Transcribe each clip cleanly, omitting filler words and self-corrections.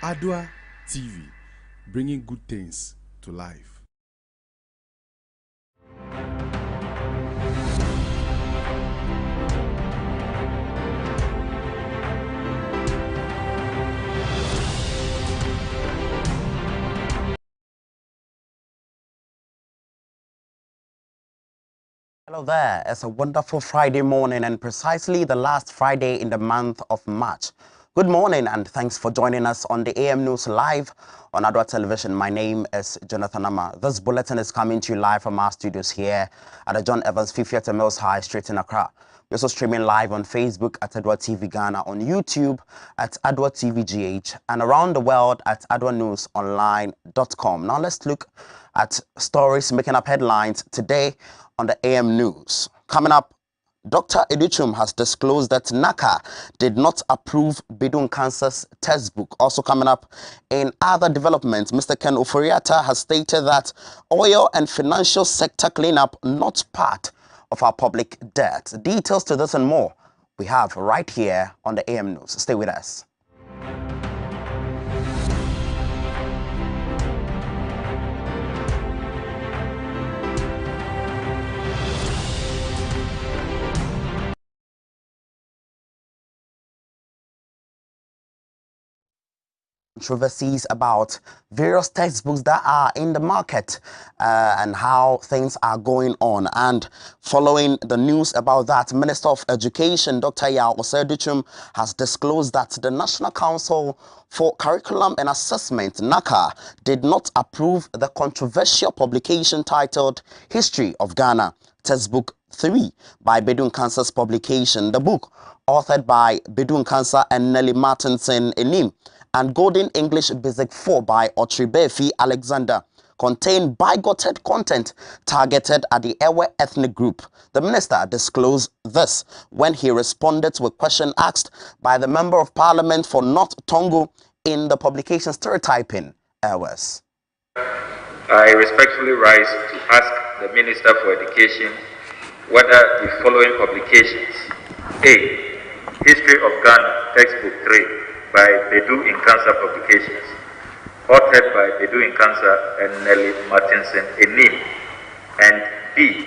Adoatv, bringing good things to life. Hello there, it's a wonderful Friday morning and precisely the last Friday in the month of March. Good morning and thanks for joining us on the AM News Live on Adoatv Television. My name is Jonathan Ama. This bulletin is coming to you live from our studios here at the John Evans 50th Mills High Street in Accra. We're also streaming live on Facebook at Adoatv Ghana, on YouTube at Adoatv GH, and around the world at adoanewsonline.com. Now let's look at stories making up headlines today on the AM News. Coming up, Dr. Adoatv has disclosed that NACA did not approve Bedun Cancer's textbook. Also coming up in other developments, Mr. Ken Oforiatta has stated that oil and financial sector cleanup not part of our public debt. Details to this and more we have right here on the AM News. Stay with us. Controversies about various textbooks that are in the market and how things are going on. And following the news about that, Minister of Education Dr. Adoatv has disclosed that the National Council for Curriculum and Assessment, NACA, did not approve the controversial publication titled History of Ghana, Textbook 3 by Bedun Cancer's publication. The book, authored by Bedun Cancer and Nellie Martinson Enim, and Golden English Basic 4 by Otribefi Alexander, contain bigoted content targeted at the Ewe ethnic group. The minister disclosed this when he responded to a question asked by the Member of Parliament for North Tongo in the publication Stereotyping Ewes. I respectfully rise to ask the Minister for Education whether the following publications: A. History of Ghana, Textbook 3 by Bedu in Cancer Publications, authored by Bedu in Cancer and Nellie Martinson Enim, and B.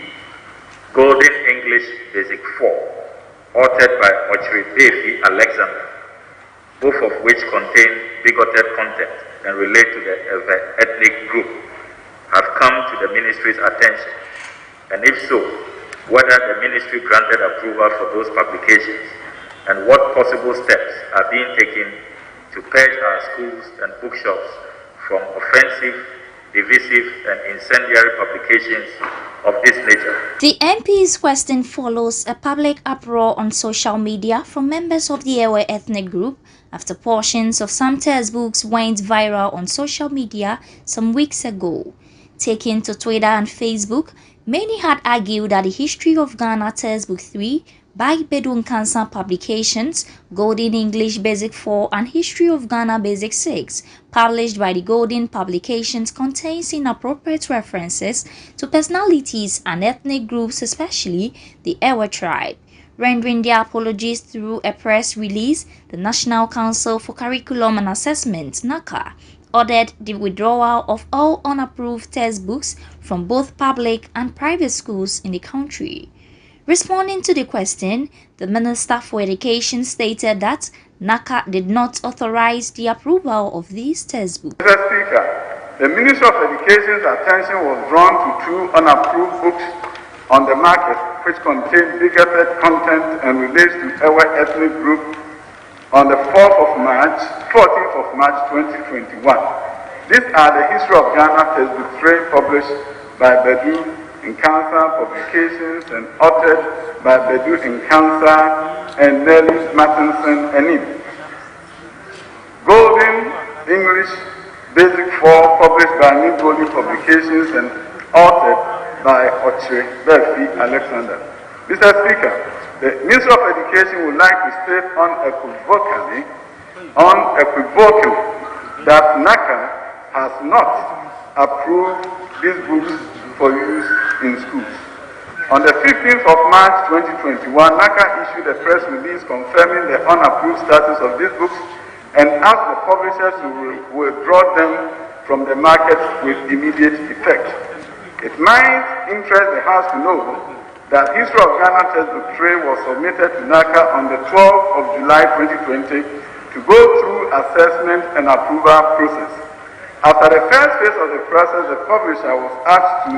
Golden English Basic 4, authored by Otribefi Alexander, both of which contain bigoted content and relate to the ethnic group, have come to the Ministry's attention, and if so, whether the ministry granted approval for those publications, and what possible steps are being taken to purge our schools and bookshops from offensive, divisive, and incendiary publications of this nature. The MP's question follows a public uproar on social media from members of the Ewe ethnic group after portions of some textbooks went viral on social media some weeks ago. Taken to Twitter and Facebook, many had argued that the History of Ghana Textbook 3 by Bedouin Cancer Publications, Golden English Basic 4 and History of Ghana Basic 6, published by the Golden Publications, contains inappropriate references to personalities and ethnic groups, especially the Ewe tribe. Rendering their apologies through a press release, the National Council for Curriculum and Assessment, NACA, ordered the withdrawal of all unapproved textbooks from both public and private schools in the country. Responding to the question, the Minister for Education stated that NACA did not authorize the approval of these textbooks. Mr. Speaker, the Ministry of Education's attention was drawn to two unapproved books on the market which contain bigoted content and relates to our ethnic group on the 14th of March 2021. These are the History of Ghana Textbook 3 published by Bedouin Cancer Publications and authored by Bedouin Cancer and Nelly Martinson Enim. Golden English Basic 4 published by New Golden Publications and authored by Adoatv Alexander. Mr. Speaker, the Minister of Education would like to state unequivocally that NACA has not approved these books for use in schools. On the 15th of March 2021, NACA issued a press release confirming the unapproved status of these books and asked the publishers to withdraw them from the market with immediate effect. It might interest the House to know that History of Ghana Textbook 3 was submitted to NACA on the 12th of July 2020 to go through assessment and approval process. After the first phase of the process, the publisher was asked to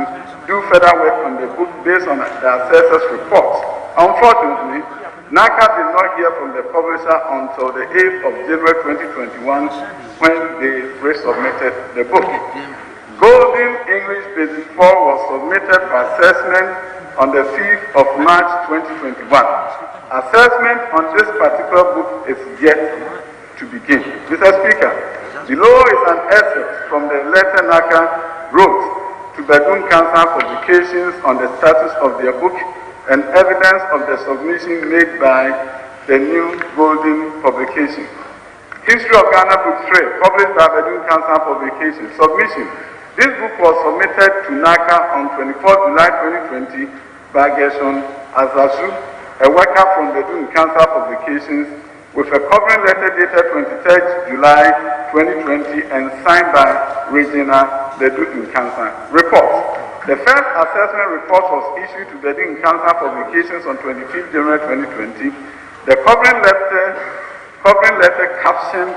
do further work on the book based on the assessor's report. Unfortunately, NACA did not hear from the publisher until the 8th of January 2021 when they resubmitted the book. Golden English Basic 4 was submitted for assessment on the 5th of March 2021. Assessment on this particular book is yet to begin. Mr. Speaker, below is an excerpt from the letter NACA wrote to Bedouin Cancer Publications on the status of their book and evidence of the submission made by the new Golden Publication. History of Ghana Book 3, published by Bedouin Cancer Publications. Submission. This book was submitted to NACA on 24 July 2020 by Gershon Azazu, a worker from Bedouin Cancer Publications, with a covering letter dated 23 July 2020 and signed by Regina Bedouin Cancer. Report. The first assessment report was issued to Bedouin Cancer Publications on 25 January 2020. The covering letter captioned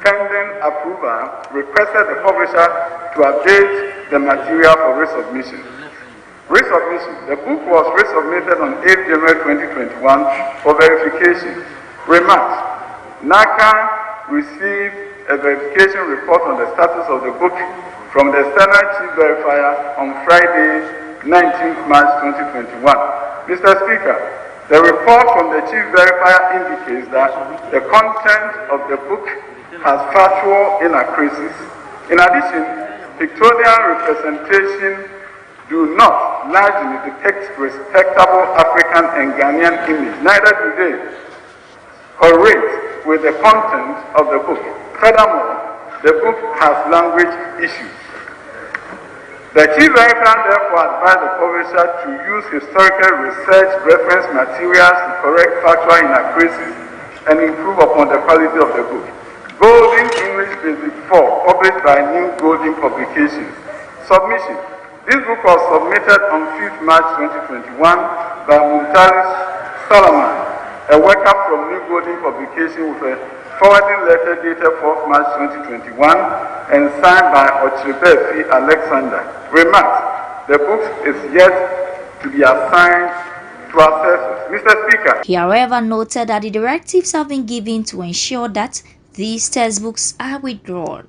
pending approval requested the publisher to update the material for resubmission. The book was resubmitted on 8 January 2021 for verification. Remarks. NACA received a verification report on the status of the book from the external chief verifier on Friday, 19th March 2021. Mr. Speaker, the report from the chief verifier indicates that the content of the book has factual inaccuracies. In addition, pictorial representation do not largely depict respectable African and Ghanaian image. Neither do they correlate with the content of the book. Furthermore, the book has language issues. The chief verifier therefore advised the publisher to use historical research reference materials to correct factual inaccuracies and improve upon the quality of the book. Golden English Basic 4, published by New Golden Publications. Submission. This book was submitted on 5th March 2021 by Muntaris Solomon, a worker from New Golden Publications, with a forwarding letter dated 4th March 2021 and signed by Adoatv Alexander. Remarks. The book is yet to be assigned to assessors. Mr. Speaker. He, however, noted that the directives have been given to ensure that these textbooks are withdrawn.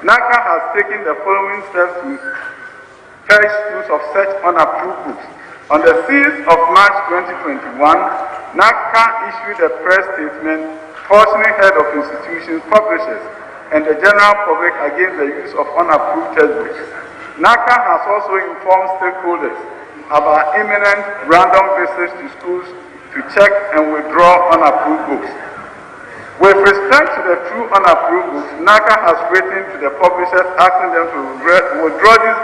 NACA has taken the following steps to purge schools of such unapproved books. On the 6th of March 2021, NACA issued a press statement cautioning head of institutions, publishers, and the general public against the use of unapproved textbooks. NACA has also informed stakeholders about imminent random visits to schools to check and withdraw unapproved books. With respect to the true unapproved books, NACA has written to the publishers asking them to withdraw these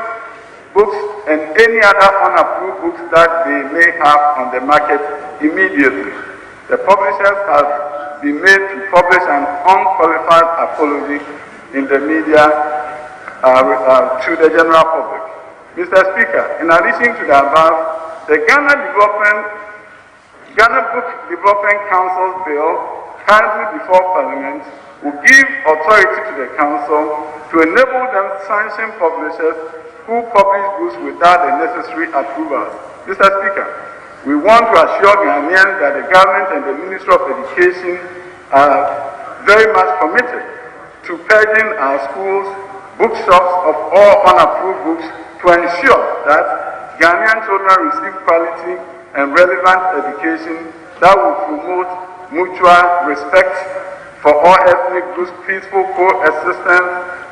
books and any other unapproved books that they may have on the market immediately. The publishers have been made to publish an unqualified apology in the media to the general public. Mr. Speaker, in addition to the above, the Ghana Book Development Council's bill currently before Parliament will give authority to the Council to enable them to sanction publishers who publish books without the necessary approvals. Mr. Speaker, we want to assure Ghanaians that the government and the Ministry of Education are very much committed to purging our schools, bookshops of all unapproved books to ensure that Ghanaian children receive quality and relevant education that will promote mutual respect for all ethnic groups, peaceful coexistence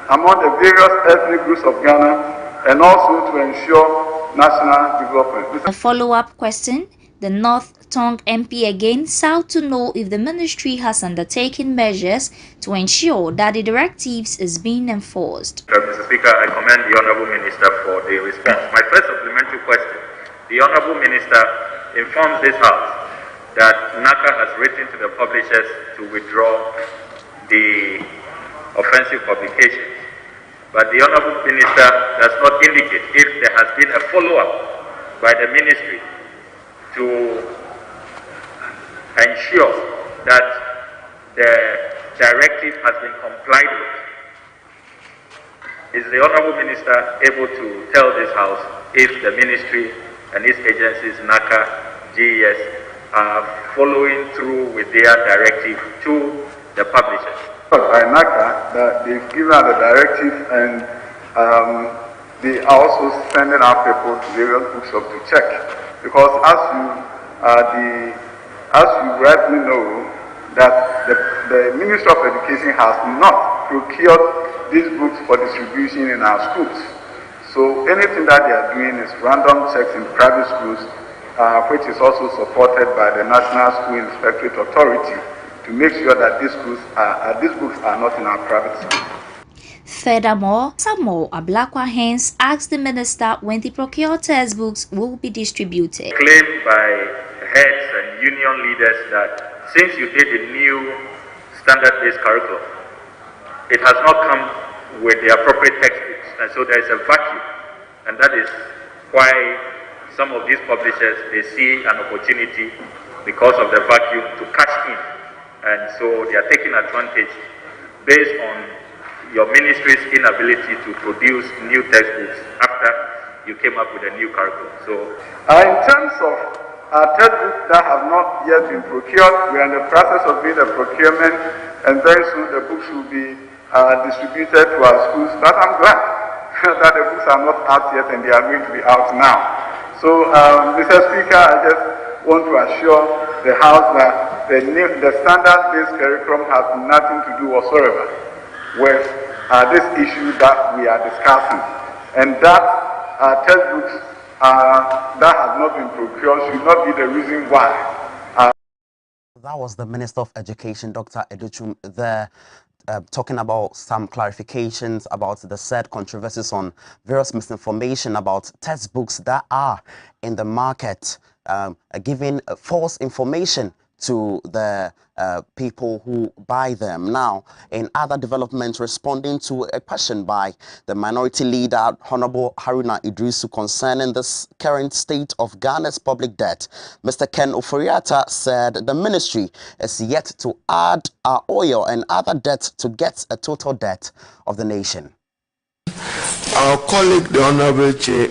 among the various ethnic groups of Ghana, and also to ensure national development. A follow-up question, the North Tongue MP again sought to know if the ministry has undertaken measures to ensure that the directives is being enforced. Mr. Speaker, I commend the Honourable Minister for the response. My first supplementary question, the Honourable Minister informs this House that NACA has written to the publishers to withdraw the offensive publications. But the Honourable Minister does not indicate if there has been a follow-up by the Ministry to ensure that the directive has been complied with. Is the Honourable Minister able to tell this House if the Ministry and its agencies, NACA, GES, are following through with their directive to the publishers? By NACA, that they've given out the directive, and they are also sending out people to various bookshops to check. Because as you rightly know, that the Ministry of Education has not procured these books for distribution in our schools. So anything that they are doing is random checks in private schools, which is also supported by the National School Inspectorate Authority, to make sure that these books are not in our private schools. Furthermore, Samuel Ablakwa hence asked the minister when the procured textbooks will be distributed. Claimed by heads and union leaders that since you did the new standard-based curriculum, it has not come with the appropriate textbooks, and so there is a vacuum, and that is why some of these publishers, they see an opportunity because of the vacuum to cash in, and so they are taking advantage based on your ministry's inability to produce new textbooks after you came up with a new curriculum. So, in terms of textbooks that have not yet been procured, we are in the process of doing the procurement, and very soon the books will be distributed to our schools. But I'm glad that the books are not out yet, and they are going to be out now. So, Mr. Speaker, I just want to assure the House that the standard-based curriculum has nothing to do whatsoever with this issue that we are discussing, and that textbooks that have not been procured should not be the reason why. That was the Minister of Education, Dr. Adoatv, there talking about some clarifications about the said controversies on various misinformation about textbooks that are in the market, giving false information to the people who buy them. Now, in other developments, responding to a question by the Minority Leader, Honorable Haruna Idrisu, concerning this current state of Ghana's public debt, Mr. Ken Oforiatta said the ministry is yet to add oil and other debt to get a total debt of the nation. Our colleague, the Honorable Chair,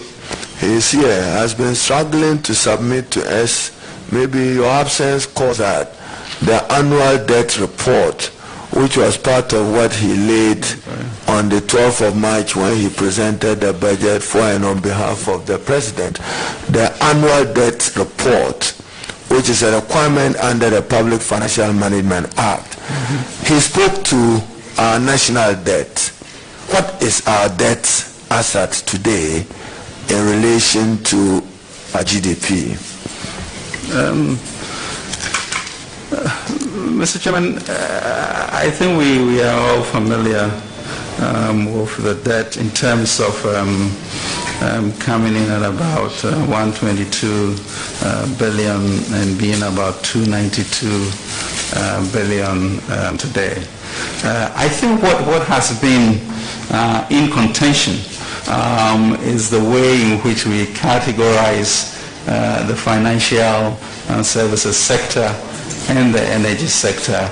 he is here, has been struggling to submit to us. Maybe your absence caused that. The annual debt report, which was part of what he laid on the 12th of March when he presented the budget for and on behalf of the president. The annual debt report, which is a requirement under the Public Financial Management Act. He spoke to our national debt. What is our debt asset today in relation to our GDP? Mr. Chairman, I think we are all familiar with the debt in terms of coming in at about 122 billion and being about 292 billion today. I think what has been in contention is the way in which we categorize the financial services sector and the energy sector,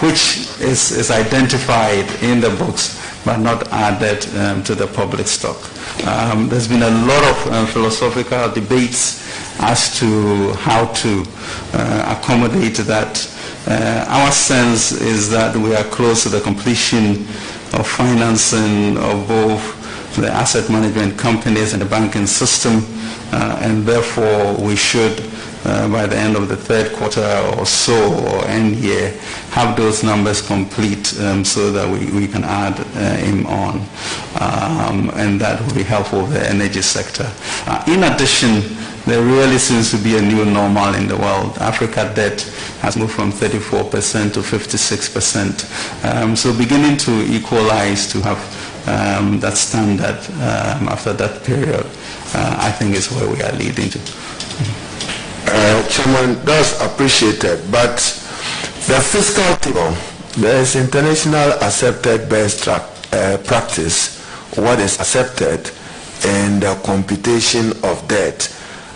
which is identified in the books but not added to the public stock. There's been a lot of philosophical debates as to how to accommodate that. Our sense is that we are close to the completion of financing of both the asset management companies and the banking system, and therefore we should, by the end of the third quarter or so, or end year, have those numbers complete so that we can add him on. And that will be helpful for the energy sector. In addition, there really seems to be a new normal in the world. Africa debt has moved from 34% to 56%. So beginning to equalize, to have that standard after that period, I think is where we are leading to. Chairman, that's appreciated, but the fiscal table, there is international accepted best practice, what is accepted in the computation of debt.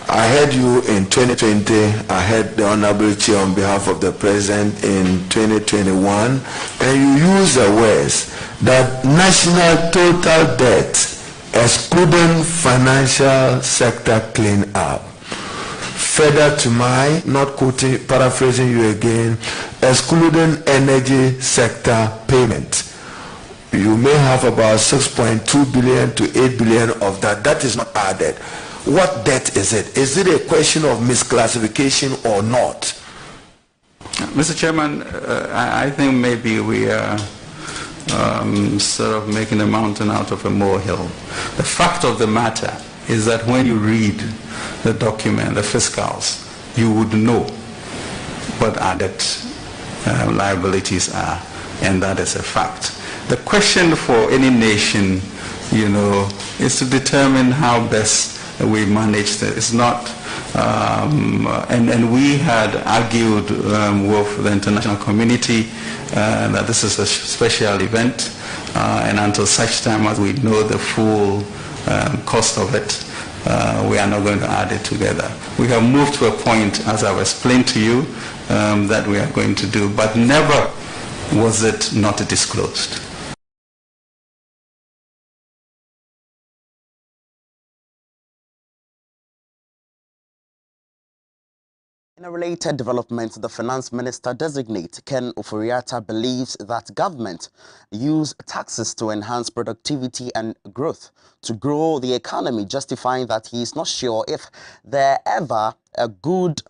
I heard you in 2020, I heard the Honorable Chair on behalf of the President in 2021, and you use the words that national total debt, excluding financial sector clean-up. Further to my, not quoting, paraphrasing you again, excluding energy sector payment. You may have about 6.2 billion to 8 billion of that. That is not added. What debt is it? Is it a question of misclassification or not? Mr. Chairman, I think maybe we are sort of making a mountain out of a molehill. The fact of the matter is that when you read the document, the fiscals, you would know what our debt liabilities are, and that is a fact. The question for any nation, is to determine how best we manage this. It's not, and we had argued with the international community that this is a special event, and until such time as we know the full cost of it, we are not going to add it together. We have moved to a point, as I've explained to you, that we are going to do, but never was it not disclosed. In a related development, the Finance Minister designate Ken Ofori-Atta believes that government use taxes to enhance productivity and growth to grow the economy, justifying that he is not sure if there ever a good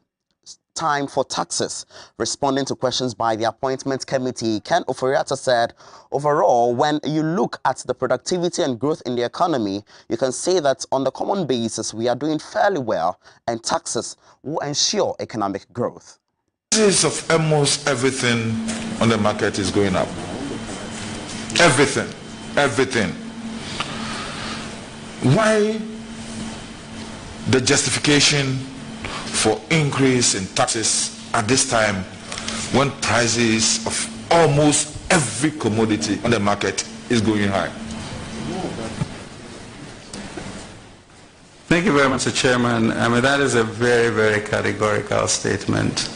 time for taxes. Responding to questions by the Appointments Committee, Ken Ofori-Atta said, overall, when you look at the productivity and growth in the economy, you can say that on the common basis, we are doing fairly well, and taxes will ensure economic growth. Prices of almost everything on the market is going up. Everything. Why the justification for increase in taxes at this time when prices of almost every commodity on the market is going high? Thank you very much, Mr. Chairman. I mean, that is a very, very categorical statement,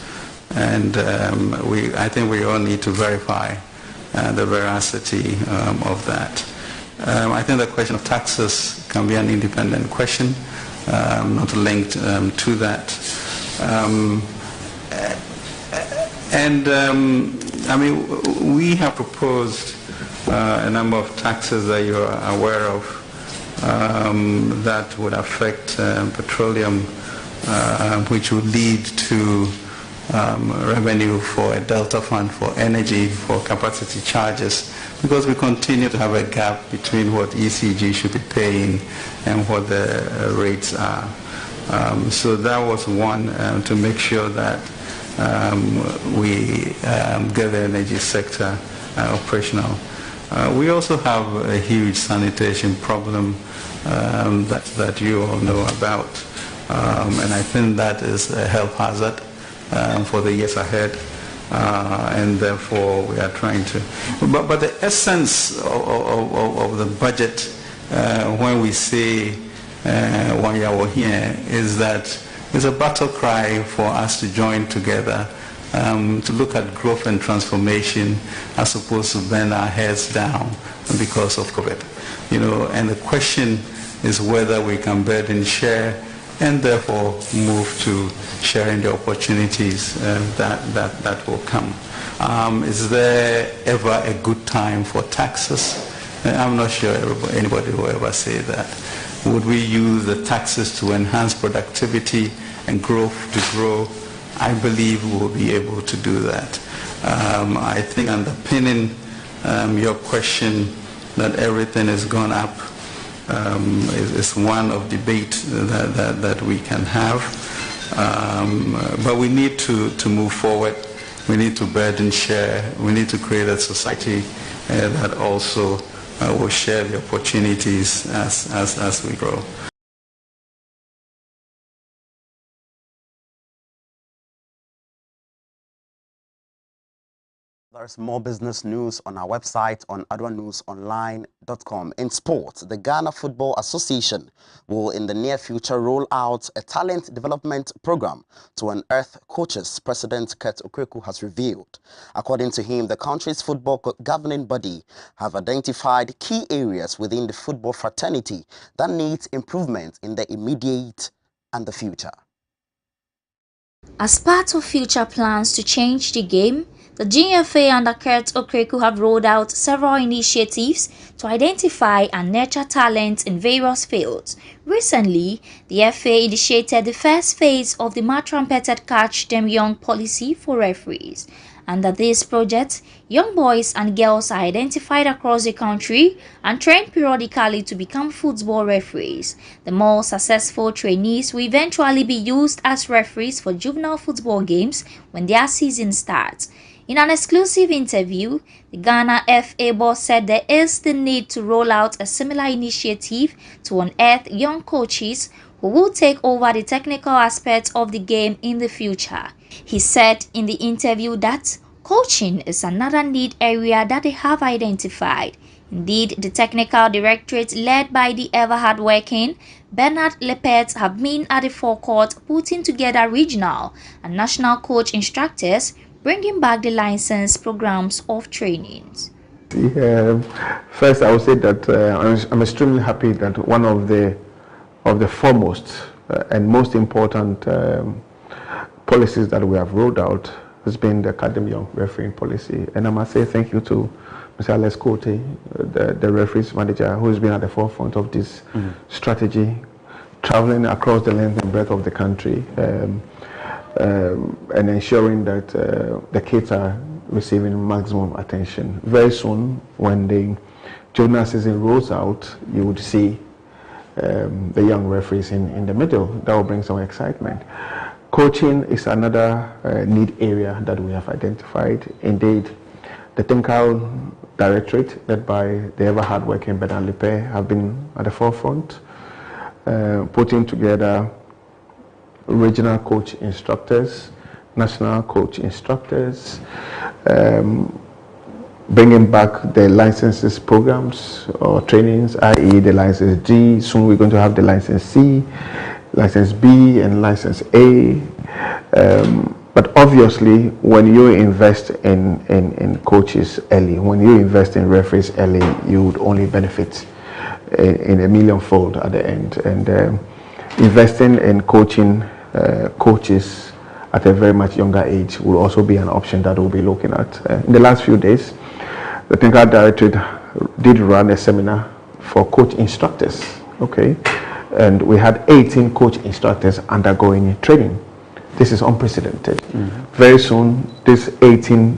and I think we all need to verify the veracity of that. I think the question of taxes can be an independent question, not linked to that. I mean, we have proposed a number of taxes that you are aware of that would affect petroleum, which would lead to revenue for a delta fund for energy, for capacity charges, because we continue to have a gap between what ECG should be paying and what the rates are. So that was one, to make sure that we get the energy sector operational. We also have a huge sanitation problem that you all know about, and I think that is a health hazard for the years ahead, and therefore we are trying to. But the essence of the budget, when we say one year here, is that it's a battle cry for us to join together to look at growth and transformation as opposed to bend our heads down because of COVID. You know, and the question is whether we can burden share and therefore move to sharing the opportunities that will come. Is there ever a good time for taxes? I'm not sure anybody will ever say that. Would we use the taxes to enhance productivity and growth to grow? I believe we will be able to do that. I think underpinning your question that everything has gone up is one of debate that we can have. But we need to move forward. We need to burden share. We need to create a society that also will share the opportunities as we grow. There's more business news on our website on adoanewsonline.com. In sports, the Ghana Football Association will in the near future roll out a talent development program to unearth coaches, President Kurt Okweku has revealed. According to him, the country's football governing body have identified key areas within the football fraternity that needs improvement in the immediate and the future. As part of future plans to change the game, the GFA under Kurt Okweku have rolled out several initiatives to identify and nurture talent in various fields. Recently, the FA initiated the first phase of the much-trumpeted Catch Them Young policy for referees. Under this project, young boys and girls are identified across the country and trained periodically to become football referees. The more successful trainees will eventually be used as referees for juvenile football games when their season starts. In an exclusive interview, the Ghana FA boss said there is the need to roll out a similar initiative to unearth young coaches who will take over the technical aspects of the game in the future. He said in the interview that coaching is another need area that they have identified. Indeed, the technical directorate led by the ever hardworking Bernard Lepet have been at the forecourt putting together regional and national coach instructors, bringing back the license programs of trainings. First, I would say that I'm extremely happy that one of the foremost and most important policies that we have rolled out has been the Academy Young Refereeing policy. And I must say thank you to Mr. Alex Cote, the referees manager, who has been at the forefront of this strategy, traveling across the length and breadth of the country, and ensuring that the kids are receiving maximum attention. Very soon, when the juvenile season rolls out, you would see the young referees in the middle. That will bring some excitement. Coaching is another need area that we have identified. Indeed, the technical directorate, led by the ever hardworking Bernard Lepe, have been at the forefront, putting together regional coach instructors, national coach instructors, bringing back the licenses programs or trainings, i.e. the license D. Soon we're going to have the license C, license B, and license A. But obviously, when you invest in coaches early, when you invest in referees early, you would only benefit in a millionfold at the end. And investing in coaching coaches at a very much younger age will also be an option that we'll be looking at. In the last few days, the Technical Directorate did run a seminar for coach instructors, okay? And we had 18 coach instructors undergoing training. This is unprecedented. Very soon, these 18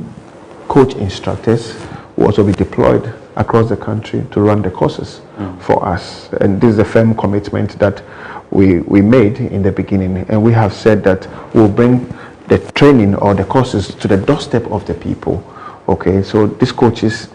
coach instructors will also be deployed across the country to run the courses for us. And this is a firm commitment that we made in the beginning. And we have said that we'll bring the training or the courses to the doorstep of the people. Okay, so these coaches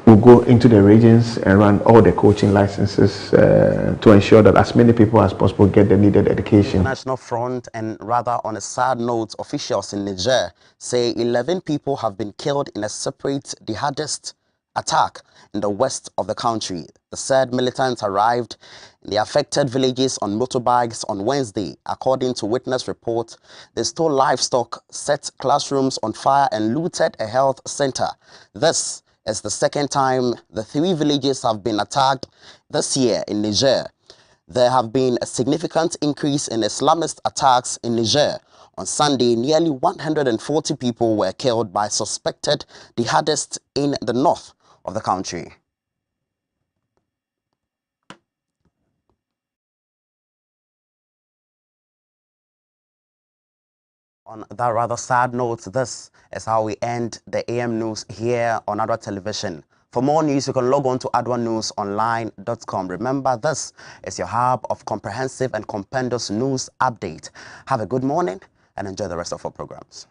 will go into the regions and run all the coaching licenses to ensure that as many people as possible get the needed education. National front, and rather on a sad note, officials in Niger say 11 people have been killed in a separate jihadist attack in the west of the country. The said militants arrived in the affected villages on motorbikes on Wednesday. According to witness report, they stole livestock, set classrooms on fire and looted a health center. This is the second time the 3 villages have been attacked this year in Niger. There have been a significant increase in Islamist attacks in Niger. On Sunday, nearly 140 people were killed by suspected jihadists in the north of the country. On that rather sad note, this is how we end the AM News here on Adwa Television. For more news, you can log on to adwanewsonline.com. Remember, this is your hub of comprehensive and compendious news update. Have a good morning and enjoy the rest of our programs.